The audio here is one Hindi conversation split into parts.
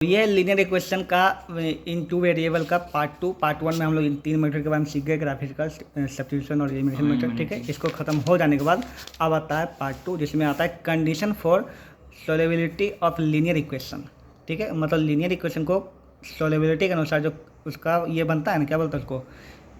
ये लीनियर इक्वेशन का इन टू वेरिएबल का पार्ट वन में हम लोग इन 3 मेथड के बारे में सीख गए, ग्राफिकल, सब्स्टिट्यूशन और एलिमिनेशन मेथड। ठीक है, इसको खत्म हो जाने के बाद अब आता है पार्ट 2, जिसमें आता है condition for solubility of linear equation. ठीक है, मतलब लीनियर इक्वेशन को सोल्युबिलिटी के अनुसार जो उसका ये बनता है ना, क्या बोलते हैं उसको,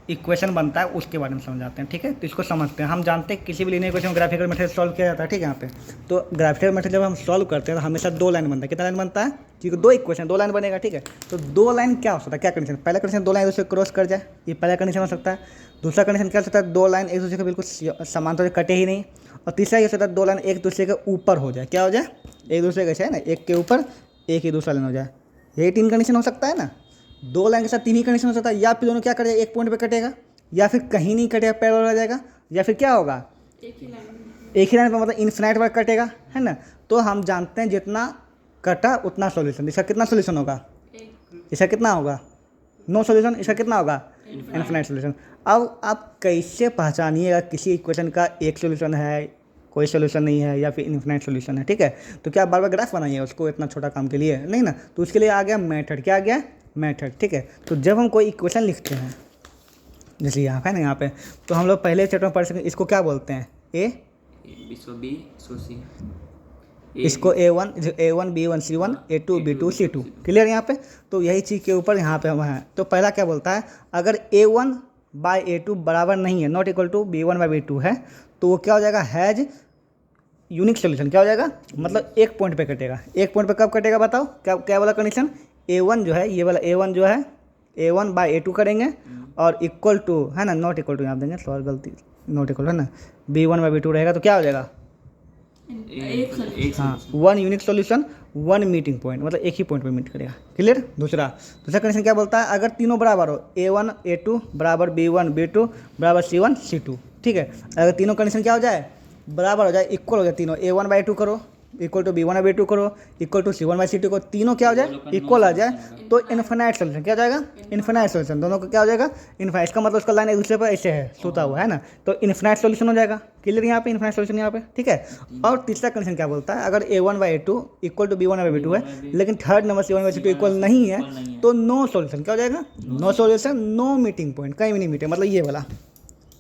इक्वेशन बनता है, उसके बारे में समझाते हैं। ठीक है, तो इसको समझते हैं। हम जानते हैं किसी भी linear equation graphical method solve किया जाता है। ठीक है, यहाँ पे तो ग्राफिकल मेथड जब हम सॉल्व करते हैं तो हमेशा 2 लाइन बनता है। कितना लाइन बनता है? क्योंकि 2 इक्वेशन 2 लाइन बनेगा। ठीक है, तो 2 लाइन क्या हो सकता है, क्या कंडीशन? पहला कंडीशन 2 लाइन एक दूसरे क्रॉस कर जाए, ये पहला कंडीशन हो सकता है। दूसरा कंडीशन क्या हो सकता है? 2 लाइन एक दूसरे के बिल्कुल समांतर से कटे ही नहीं। और तीसरा ये हो सकता है 2 लाइन एक दूसरे के ऊपर हो जाए। क्या हो जाए? एक दूसरे के है ना, एक के ऊपर एक ही दूसरा लाइन हो जाए। यही 3 कंडीशन हो सकता है ना। 2 लाइन के साथ 3 ही कंडीशन हो सकता है। या फिर दोनों क्या करेगा, एक पॉइंट पे कटेगा, या फिर कहीं नहीं कटेगा, पैरेलल हो जाएगा, या फिर क्या होगा, एक ही लाइन पर मतलब इन्फिनाइट बार कटेगा, है ना। तो हम जानते हैं जितना कटा उतना सॉल्यूशन। इसका कितना सॉल्यूशन होगा? इसका कितना होगा? No solution. इसका कितना होगा? Infinite solution. अब आप कैसे पहचानिएगा किसी इक्वेशन का एक सॉल्यूशन है, कोई सॉल्यूशन नहीं है, या फिर इन्फिनाइट सॉल्यूशन है? ठीक है, तो क्या बार बार ग्राफ बनाइए उसको इतना छोटा काम के लिए? नहीं ना। तो उसके लिए आ गया मेथड। क्या आ गया? मेथड। ठीक है, तो जब हम कोई इक्वेशन लिखते हैं, जैसे यहाँ है ना, यहाँ पे तो हम लोग पहले चैप्टर में पढ़ सकें, इसको क्या बोलते हैं? इसको A1 B1 C1 A2 B2 C2। Clear यहाँ पे? तो यही चीज़ के ऊपर यहाँ पे हम हैं। तो पहला क्या बोलता है, अगर A1 बाई A2 बराबर नहीं है, not equal to B1 by B2 है, तो वो क्या हो जाएगा? Has unique solution. क्या हो जाएगा? मतलब एक पॉइंट पे कटेगा। एक पॉइंट पे कब कटेगा बताओ? क्या क्या वाला कंडीशन? A1 जो है, ये वाला A1 जो है, A1 बाई A2 करेंगे और इक्वल टू, है ना, नॉट इक्वल टू यहाँ देंगे, सॉरी गलती, नॉट इक्वल है ना, B1 बाई B2 रहेगा। तो क्या हो जाएगा? हाँ, 1 यूनिक सॉल्यूशन 1 मीटिंग पॉइंट, मतलब एक ही पॉइंट पे मीट करेगा। क्लियर? दूसरा कंडीशन क्या बोलता है? अगर तीनों बराबर हो, A1 A2 बराबर B1 B2 बराबर C1 C2। ठीक है, अगर तीनों कंडीशन क्या हो जाए? बराबर हो जाए, इक्वल हो जाए तीनों। A1 बाई 2 करो इक्वल टू B1 बाई 2 करो equal to C1 by C2 को, तीनों क्या हो जाए? इक्वल आ जाए, तो इन्फिनाइट सोल्यूशन। क्या हो जाएगा? Infinite solution. दोनों का क्या हो जाएगा? इन्फिनाइट। इसका मतलब उसका लाइन एक दूसरे पर ऐसे है, सोता हुआ है ना, तो इन्फिनाइट सोल्यूशन हो जाएगा। क्लियर? यहाँ पे इन्फिनाइट सोल्यूशन यहाँ पे। ठीक है, और तीसरा कंडीशन क्या बोलता है? अगर A1 by A2 equal to B1 by B2 है, लेकिन third number C1 by C2 equal नहीं है, तो नो सोल्यूशन। क्या हो जाएगा? No solution, no meeting point, कहीं भी नहीं मीटे, मतलब ये वाला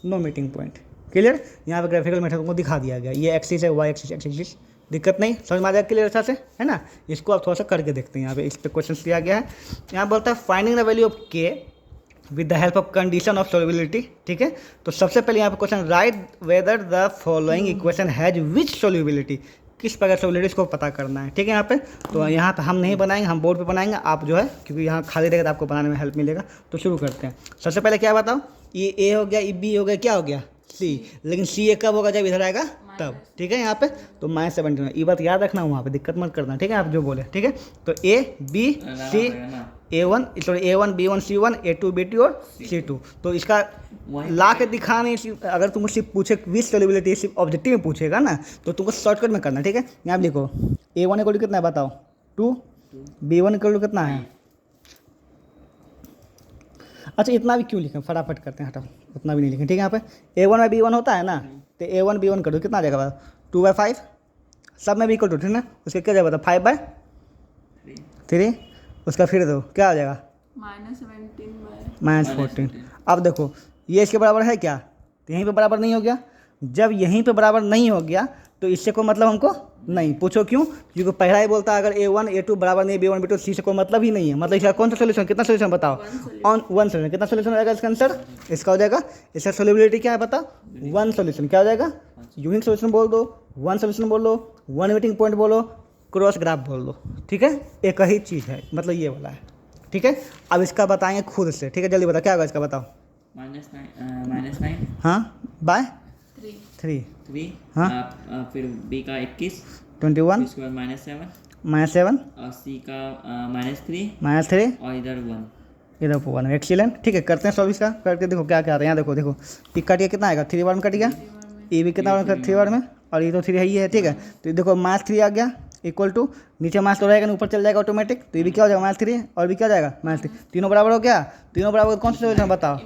नो मीटिंग पॉइंट। क्लियर? यहाँ पे ग्राफिकल मेथड को दिखा दिया गया। ये एक्सिस है, वाई एक्सिस, एक्सिस, दिक्कत नहीं, समझ में आ जाएगा क्लियर अच्छा से, है ना। इसको आप थोड़ा सा करके देखते हैं। यहाँ पे इस पर क्वेश्चन दिया गया है। यहाँ बोलता है finding the value of k with the help of condition of solubility. ठीक है, तो सबसे पहले यहाँ पे question, right whether the following equation has which solubility, किस प्रकार सोल्युबिलिटी इसको पता करना है। ठीक है, यहाँ पे तो यहाँ पे हम नहीं बनाएंगे, हम बोर्ड पे बनाएंगे। आप जो है, क्योंकि यहाँ खाली रहेगा तो आपको बनाने में हेल्प मिलेगा। तो शुरू करते हैं। सबसे पहले क्या बताओ, ये ए हो गया, ये बी हो गया, क्या हो गया? सी। लेकिन सी ए कब होगा? जब इधर आएगा तब। ठीक है, यहाँ पे तो -17, ये बात याद रखना, वहाँ पे दिक्कत मत करना। ठीक है, आप जो बोले। ठीक है, तो A B C A1 B1 C1 A2 B2 और C2। तो इसका ला के दिखाने, अगर तुमको सिर्फ पूछे विच सोल्युबिलिटी, सिर्फ ऑब्जेक्टिव में पूछेगा ना, तो तुमको शॉर्टकट में करना। ठीक है, यहाँ लिखो A1 इक्वल टू कितना है बताओ? 2। B1 इक्वल टू कितना है? अच्छा, इतना भी क्यों लिखें, फटाफट करते हैं, हटाओ, उतना भी नहीं लिखें। ठीक है, यहाँ पे A1 बाई B1 होता है ना, तो A1 B1 कर दो, कितना आ जाएगा बता? 2/5, सब में भी इक्वल टू, ठीक ना। उसके क्या जाएगा बता? 5/3। उसका फिर दो, क्या आ जाएगा? -14। अब देखो, ये इसके बराबर है क्या? तो यहीं पे बराबर नहीं हो गया। जब यहीं पे बराबर नहीं हो गया, तो इससे कोई मतलब हमको नहीं। पूछो क्यों? क्योंकि पहला ही बोलता है अगर A1 A2 बराबर नहीं, B1 B2 C से कोई मतलब ही नहीं है। मतलब इसका कौन सा सोल्यूशन? कितना सोल्यूशन बताओ? On 1 solution. कितना सोल्यूशन हो जाएगा इसका आंसर? इसका हो जाएगा, इसका सोल्युबिलिटी क्या है बताओ? 1 सोल्यूशन। क्या हो जाएगा? यूनिक सोल्यूशन बोल दो, 1 सोल्यूशन बोल दो, 1 मीटिंग पॉइंट बोलो, क्रॉस ग्राफ बोल दो। ठीक है, एक ही चीज़ है, मतलब ये वाला है। ठीक है, अब इसका बताएंगे खुद से। ठीक है, जल्दी बताओ क्या होगा इसका, बताओ। -9 हाँ, बाय 3। हाँ, फिर B का 21, 21, उसके बाद -7 -7 और C का -3 -3, और इधर 1। इधर 1। एक्सीलेंट। ठीक है, करते हैं सॉल्व इसका, करके देखो क्या क्या आता है। यहाँ देखो, देखो ये कट गया, कितना आएगा? 3 बार में कट गया। ये भी कितना बार में? 3 बार में। और ये तो 3 है, ये है। ठीक है, तो देखो -3 आ गया, इक्वल टू नीचे माइनस तो रहेगा नहीं, ऊपर चल जाएगा ऑटोमेटिक, तो ये भी क्या हो जाएगा -3 और भी क्या हो जाएगा -3, तीनों बराबर हो गया। तीनों बराबर कौन सा सोल्यूशन बताओ,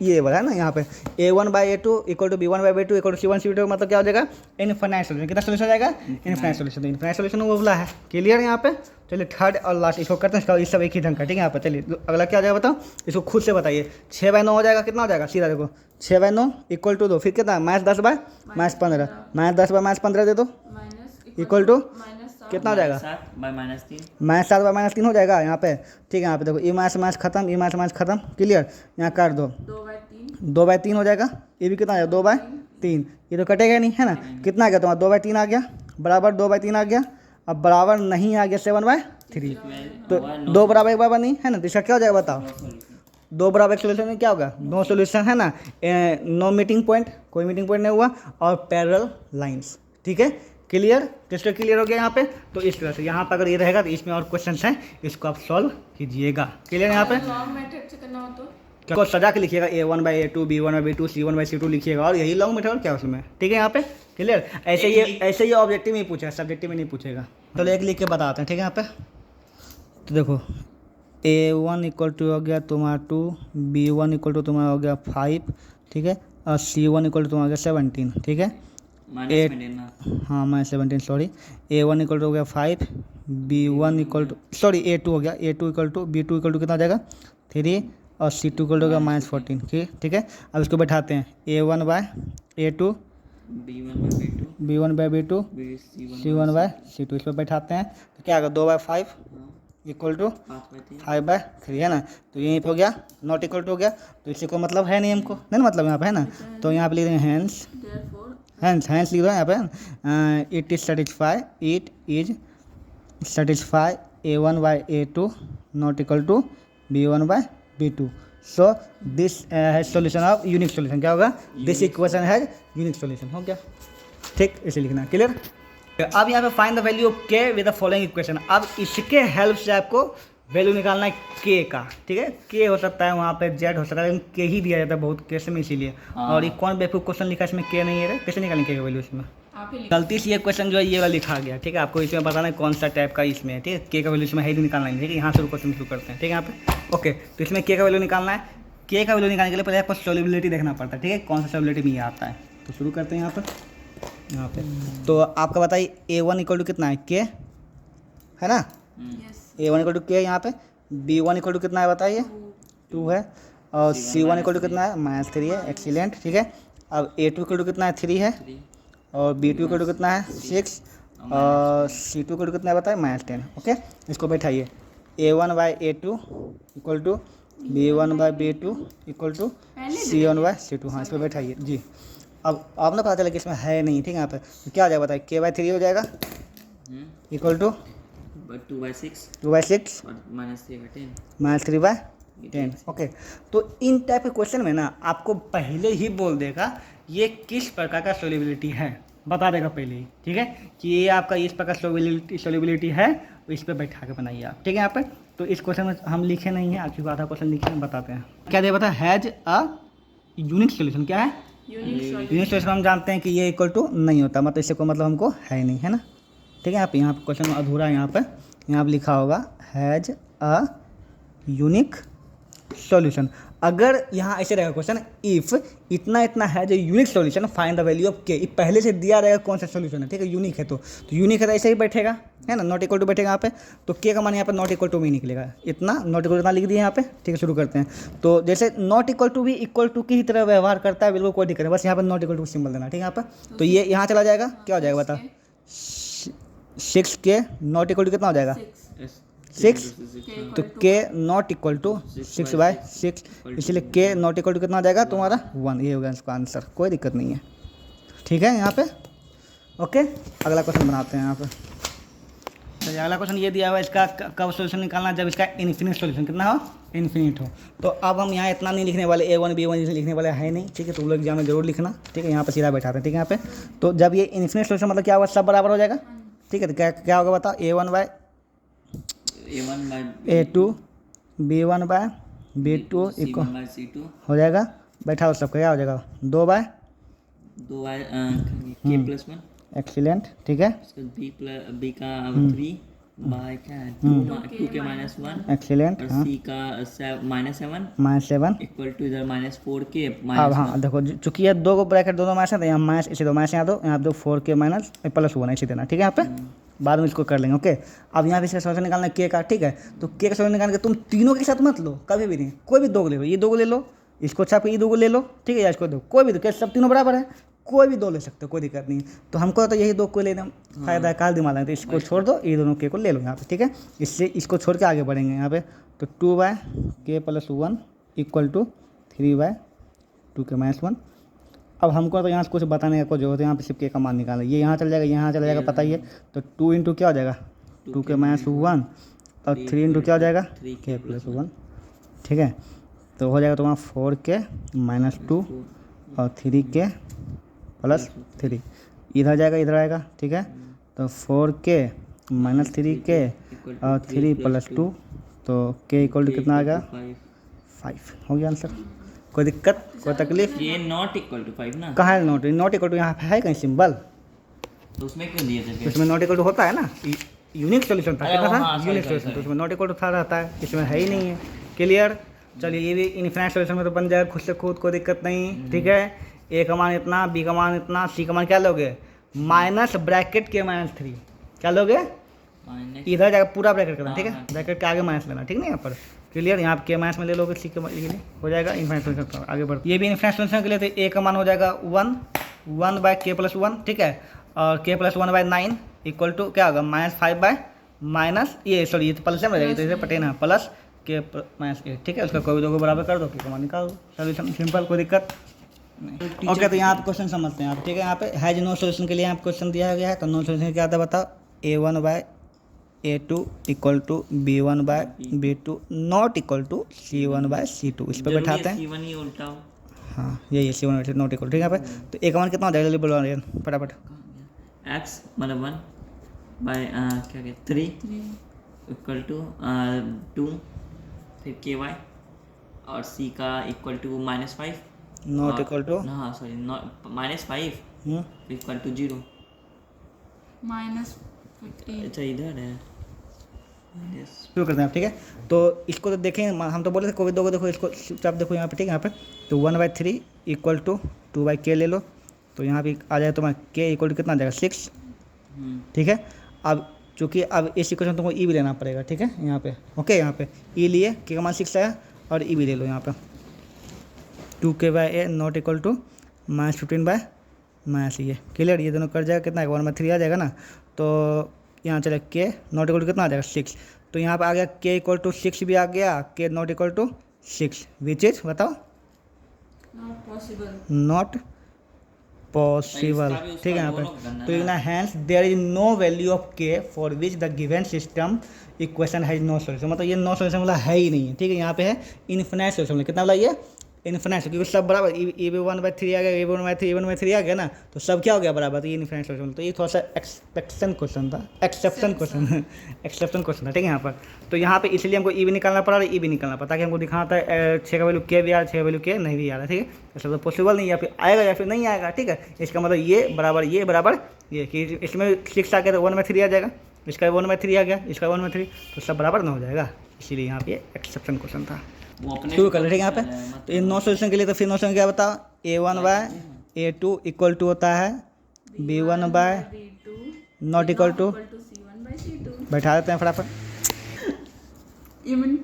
ये वाला है ना यहाँ पे a1/a2 equal to b1/b2 equal to c1 c2 मतलब क्या हो जाएगा इनफाइनाइट सोल्यूशन। कितना सोल्यूशन हो जाएगा इनफाइनाइट सोल्यूशन। इनफाइनाइट सोल्यूशन वो वाला है। क्लियर है यहाँ पे। चलिए थर्ड और लास्ट इसको करते हैं, इसका ये सब एक ही ढंग का, ठीक है। यहाँ पे चलिए अगला क्या हो जाएगा बताओ, इसको खुद से बताइए। 6/9 हो जाएगा, कितना हो जाएगा सीधा देखो 6/9 इक्वल टू 2, फिर कितना -10/-15 -10/-15 दे दो इक्वल टू कितना हो जाएगा -7/-3 हो जाएगा यहाँ पे, ठीक है। यहाँ पे देखो ई माइनस खत्म, ई माइनस खत्म, क्लियर। यहाँ काट दो 2/3 हो जाएगा, ये भी कितना आ जाएगा 2/3, ये तो कटेगा नहीं है ना। कितना आ गया तुम्हारा 2/3 आ गया, बराबर 2/3 आ गया। अब बराबर नहीं आ गया 7/3, तो 2 बराबर 1 बराबर नहीं है ना, तो इसका क्या हो जाएगा बताओ, 2 बराबर एक सोल्यूशन में क्या होगा, नो सोल्यूशन है ना, नो मीटिंग पॉइंट, कोई मीटिंग पॉइंट नहीं हुआ, और पैरेलल लाइंस, ठीक है। क्लियर, क्रिस्टल क्लियर हो गया यहाँ पे। तो इस तरह से यहाँ पर अगर ये रहेगा तो इसमें और क्वेश्चन हैं, इसको आप सॉल्व कीजिएगा। क्लियर यहाँ पे लॉन्ग मेथड से करना हो तो को सजा के लिखिएगा a1/a2 b1/b2 c1/c2 लिखिएगा, और यही लॉन्ग मेथड क्या उसमें, ठीक है यहाँ पे। क्लियर, ऐसे ये ऑब्जेक्टिव में ही पूछा है, सब्जेक्टिव में नहीं पूछेगा। चलो एक लिख के बताते हैं, ठीक है यहाँ पे। तो देखो a1 इक्वल टू हो गया तुम्हारा 2, b1 इक्वल टू तुम्हारा हो गया 5, ठीक है, और c1 इक्वल टू तुम्हारा हो गया 17, ठीक है। हाँ -17 सॉरी। a1 इक्वल टू हो गया 5, b1 equal to sorry a2 हो गया, a2 equal to b2 equal to कितना हो जाएगा 3, और c2 इक्वल टू हो गया -14, ठीक है। अब इसको बैठाते हैं a1/a2 b1/b2 c1/c2, इस पर बैठाते हैं तो क्या होगा 2/5 इक्वल टू 5/3 है ना। तो यहीं पे हो गया नॉट इक्वल टू हो गया, तो इसी को मतलब है नहीं हमको, नहीं मतलब यहाँ पे है ना, तो यहाँ पे लिख देंगे हैंस लिख दो यहाँ पे, it is satisfy a1/a2 not equal to b1/b2। So this है सॉल्यूशन ऑफ यूनिक सॉल्यूशन, क्या होगा this equation has unique solution, हो गया ठीक, इसे लिखना क्लियर। अब यहाँ पे find the value of k with the following equation. अब इसके हेल्प से आपको वैल्यू निकालना है के का, ठीक है। के हो सकता है वहाँ पे जेड हो सकता है, लेकिन के ही दिया जाता है बहुत केस में, इसीलिए। और ये कौन बेवकूफ़ क्वेश्चन लिखा इसमें के नहीं है, कैसे निकालेंगे के का वैल्यू इसमें, गलती से ये क्वेश्चन जो है ये वाला लिखा गया, ठीक है। आपको इसमें बताना है कौन सा टाइप का इसमें है, ठीक है। के का वैल्यू इसमें है ही निकालना है, ठीक है। यहाँ से क्वेश्चन शुरू करते हैं, ठीक है। यहाँ पे ओके, तो इसमें के का वैल्यू निकालना है। के का वैल्यू निकालने के लिए पहले आपको सोल्युबिलिटी देखना पड़ता है, ठीक है, कौन सा सोल्युबिलिटी में ये आता है। तो शुरू करते हैं यहाँ पे तो आपका बताइए a1 इक्वल टू कितना है के, है ना, a1 इक्वल टू के, यहाँ पे b1 इक्वल टू कितना है बताइए 2 है, और c1 इक्वल टू कितना है -3 है, एक्सीलेंट, ठीक है। अब a2 इक्वल टू कितना है 3 है, और b2 इक्वल टू कितना है 6, और c2 इक्वल टू कितना है बताइए -10, ओके। इसको बैठाइए a1/a2 equal to b1/b2 equal to c1/c2, हाँ इस पर बैठाइए जी। अब आपने पता चला कि इसमें है नहीं, ठीक है। यहाँ पे तो क्या हो जाएगा बताइए k/3 हो जाएगा इक्वल टू 2/6 और -3/10, ओके। तो इन टाइप के क्वेश्चन में ना आपको पहले ही बोल देगा ये किस प्रकार का सोल्युबिलिटी है, बता देगा पहले ही, ठीक है, कि ये आपका इस प्रकार सोल्युबिलिटी है, इस पर बैठा के बनाइए आप, ठीक है। यहाँ पे तो इस क्वेश्चन में हम लिखे नहीं है, आपकी आधा क्वेश्चन लिखे हैं, बताते हैं क्या दे बता हैज अ यूनिक सोल्यूशन, क्या है यूनिक सोल्यूशन। हम जानते हैं कि ये इक्वल टू नहीं होता, मतलब इससे कोई मतलब हमको है नहीं, है ना, ठीक है। यहाँ पे क्वेश्चन अधूरा है, यहाँ पे लिखा होगा हैज अ यूनिक सॉल्यूशन। अगर यहाँ ऐसे रहेगा क्वेश्चन, इफ़ इतना इतना है जो unique solution, find the value of के, पहले से दिया रहेगा कौन सा सॉल्यूशन है, ठीक है, यूनिक है तो यूनिक है तो ऐसे ही बैठेगा, है ना, नॉट इक्वल टू बैठेगा यहाँ पे। तो के का मान यहाँ पे नॉट इक्वल टू में निकलेगा, इतना नॉट इक्वल टू इतना लिख दिया यहाँ पे, ठीक है। शुरू करते हैं। तो जैसे नॉट इक्वल टू भी इक्वल टू की ही तरह व्यवहार करता है, बिल्कुल कोई दिक्कत नहीं, बस यहाँ पर नॉट इक्वल टू सिंबल देना, ठीक है। यहाँ पर तो ये यहाँ चला जाएगा, क्या हो जाएगा बता 6 के नॉट इक्वल टू कितना हो जाएगा 6, तो के नॉट इक्वल टू 6/6, इसलिए के नॉट इक्वल टू कितना आ जाएगा तुम्हारा 1, ये होगा इसका आंसर, कोई दिक्कत नहीं है, ठीक है। यहाँ पे ओके, अगला क्वेश्चन बनाते हैं यहाँ पे। तो अगला क्वेश्चन ये दिया हुआ है, इसका कब सोल्यूशन निकालना, जब इसका इन्फिनिट सोल्यूशन कितना हो, इन्फिनिट हो। तो अब हम यहाँ इतना नहीं लिखने वाले, a1 b1 लिखने वाले है नहीं, ठीक है। तो लोग एग्जाम में जरूर लिखना, ठीक है। यहाँ पे सीधा बैठाते हैं, ठीक है। यहाँ पे तो जब ये इन्फिनिट सोल्यूशन मतलब क्या होगा, सब बराबर हो जाएगा, ठीक है। तो क्या होगा बताओ a1/a2 b1/b2 इक्वल हो जाएगा, बैठाओ सबका, क्या हो जाएगा 2/k एक्सीलेंट, ठीक है, उसके बाद बी का 3 बाय क्या है 2 के -1 एक्सीलेंट, और हाँ, सी का -7 -7 इक्वल टू इधर -4 के अब हाँ देखो चूंकि ये दो को ब्रैकेट दोनों माइनस है तो यहाँ माइनस इसे दो माइनस यहाँ दो, यहाँ दो 4 के माइनस +1 ऐसे देना, ठीक है, यहाँ पे बाद में इसको कर लेंगे। ओके, अब यहाँ पे इसका सोल्यूशन निकालना है के का, ठीक है, तो के का सोल्यूशन निकाल के तुम तीनों के साथ मत लो कभी भी नहीं, कोई भी दो को ले लो, ये दो को ले लो, इसको छाप के ये दो को ले लो, ठीक है, या इसको दो, कोई भी दो, क्या सब तीनों बराबर है, कोई भी दो ले सकते हो, कोई दिक्कत नहीं। तो हमको तो यही दो को लेना फायदा है, काल दिमाग तो इसको छोड़ दो, ये दोनों के को ले लो यहाँ पे, ठीक है, इससे इसको छोड़ के आगे बढ़ेंगे यहाँ पे। तो 2/k + 1 = 3/2 के -1। अब हमको तो यहाँ से कुछ बताने का कोई जरूरत है, यहाँ पे सिर्फ के का मान निकालना है, ये यहाँ चल जाएगा, यहाँ चला जाएगा, पता ही है। तो 2 × क्या हो जाएगा 2 के -1 और 3 × क्या हो जाएगा k + 1, ठीक है, तो हो जाएगा तुम्हारा 4k -2 और 3k + 3, इधर जाएगा इधर आएगा, ठीक है, तो 4k -3k और 3 + 2, तो k = कितना आ गया 5, हो गया आंसर। कोई दिक्कत कोई तकलीफ? ये नॉट इक्वल टू 5 ना, कहाँ है नॉट इक्वल टू, यहाँ पे है कहीं सिंबल, तो उसमें क्यों दिए थे फिर? उसमें नॉट इक्वल टू होता है ना, यूनिक सोल्यूशन था, अरे कितना था हाँ, sorry, यूनिक sorry, सोल्यूशन, तो उसमें नॉट इक्वल टू था रहता है, इसमें है ही नहीं है। क्लियर, चलिए ये भी इनफिनाइट सोल्यूशन में तो बन जाएगा खुद से खुद, कोई दिक्कत नहीं, ठीक है। ए का मान इतना, बी का मान इतना, सी का मान क्या लोगे माइनस ब्रैकेट के -3, क्या लोगे माइनस इधर जाकर पूरा ब्रैकेट करना, ठीक है, हाँ। ब्रैकेट के आगे माइनस लेना, ठीक है ना, यहाँ पर क्लियर। यहाँ के माइनस में ले लोगे, सी के लिए हो जाएगा इनफिनाइट सोल्यूशन, आगे बढ़। ये भी इनफिनाइट सोल्यूशन के लिए तो ए का मान हो जाएगा 1/k + 1, ठीक है, और k + 1/9 = क्या होगा -5 ये सॉरी ये तो प्लस में रहेगा, तो इसे पटे ना प्लस k -8, ठीक है, उसका कोई भी दो को बराबर कर दो, के का मान निकाल दो, सोल्यूशन सिंपल, कोई दिक्कत नहीं। ओके, तो यहाँ पे क्वेश्चन समझते हैं आप, ठीक है, यहाँ पे हैज नो सोल्यूशन के लिए यहाँ पे क्वेश्चन दिया गया है, तो नो सोल्यूशन क्या था बताओ, a1/a2 = b1/b2 not equal to c1/c2, इस पर बैठाते हैं, C1 ही उल्टा हो, हाँ यही है c1 नॉट इक्वल, ठीक है, यहाँ पे तो एक का मान कितना हो जाएगा बोलो फटाफट, x मतलब 1 बाय क्या कहते 3 इक्वल टू 2 फिर ky और c का equal to -5 not equal to हाँ सॉरी -5 इक्वल टू 0, -15 अच्छा इधर है शुरू करते हैं आप, ठीक है, तो इसको तो देखें, हम तो बोले थे कोई दो को देखो, इसको चुपचाप देखो यहाँ पे, ठीक है, यहाँ पे तो 1/3 = 2/k ले लो, तो यहाँ पे आ जाएगा तुम्हारा k = कितना आ जाएगा 6, ठीक है। अब चूँकि अब इस इक्वेशन तुमको ई भी लेना पड़ेगा, ठीक है, यहाँ पे ओके, यहाँ पे ई लिए के का मान 6 आया और ई भी ले लो यहाँ पे 2k/a नॉट इक्वल टू -15/- ये क्लियर, ये दोनों कर जाएगा कितना 1/3 आ जाएगा ना, तो यहाँ चले k नॉट इक्वल टू कितना आ जाएगा 6, तो यहाँ पे आ गया k = 6 भी आ गया, k not equal to 6 which is बताओ नॉट पॉसिबल, नॉट पॉसिबल, इसका भी उसका ठीक है, यहाँ दोनों पे करना तो है लिखना hence there is no value of k for which the given system equation has no solution, मतलब ये नो सोल्यूशन वाला है ही नहीं है, ठीक है, यहाँ पे है इन्फिनाइट सोल्यूशन, कितना वाला ये इन्फिनाइट, क्योंकि सब बराबर ए भी 1/3 आ गया, ए 1/3 आ गया ना, तो सब क्या हो गया बराबर, तो ये इन्फिनाइट सोल्यूशन, तो ये थोड़ा सा एक्सपेक्शन क्वेश्चन था, एक्सेप्शन क्वेश्चन था, ठीक है, यहाँ पर तो यहाँ पे इसलिए हमको ई भी निकालना पड़ा और ई भी निकालना पड़ा, ताकि हमको दिखाना था 6 का वैल्यू के भी आ रहा है, 6 का वैल्यू के नहीं भी आ रहा है, ठीक है, ऐसा तो पॉसिबल नहीं, या फिर आएगा या फिर नहीं आएगा, ठीक है, इसका मतलब ये बराबर ये कि इसमें 6 आ गया तो 1/3 आ जाएगा, इसका 1/3 आ गया, इसका 1/3, तो सब बराबर ना हो जाएगा, इसीलिए यहाँ पे एक्सेप्शन क्वेश्चन था। वो अपने शुरू कर ले, ठीक है, यहाँ पे तो ये नो सोल्यूशन के लिए, तो फिर नो सोल्यूशन क्या बताओ, a1/a2 = होता है b1/, not equal to c1/c2, बैठा देते हैं फटाफट, even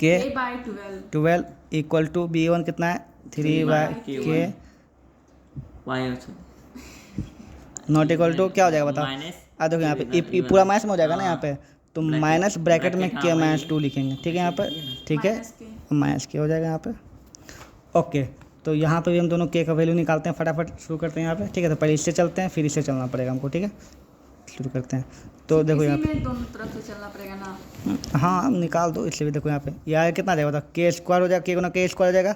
k k/12 12 = b1 कितना है 3/k y अच्छा नॉट इक्वल टू क्या हो जाएगा बताओ, माइनस आ देखो यहाँ पे ये पूरा माइनस में हो जाएगा ना, यहाँ पे तो माइनस ब्रैकेट में k -2 लिखेंगे, ठीक है, यहाँ पर ठीक है, -k हो जाएगा यहाँ पे, ओके, तो यहाँ पे भी हम दोनों k का वैल्यू निकालते हैं, फटाफट शुरू करते हैं यहाँ पे, ठीक है, तो पहले इससे चलते हैं फिर इससे चलना पड़ेगा हमको, ठीक है, शुरू करते हैं, तो देखो यहाँ इसी में दोनों तरफ से चलना पड़ेगा ना, पे हाँ हम निकाल दो, इसलिए भी देखो यहाँ पे यार कितना आ जाएगा बताओ, k² हो जाएगा, k हो जाएगा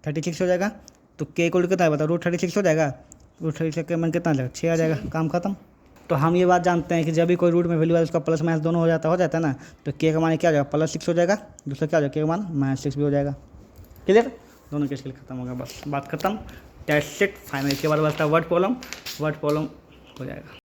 36 हो जाएगा, तो k = कितना है बताओ √36 हो जाएगा, √36 के मन कितना आ जाएगा 6 आ जाएगा, काम खत्म। तो हम ये बात जानते हैं कि जब भी कोई रूट में वैल्यू है उसका प्लस माइनस दोनों हो जाता है ना, तो k का मान क्या हो जाएगा +6 हो जाएगा, दूसरा क्या हो जाएगा k का मान -6 भी हो जाएगा, क्लियर, दोनों केस के लिए खत्म होगा, बस बात खत्म। That's it final. इसके बाद बचता है वर्ड प्रॉब्लम हो जाएगा।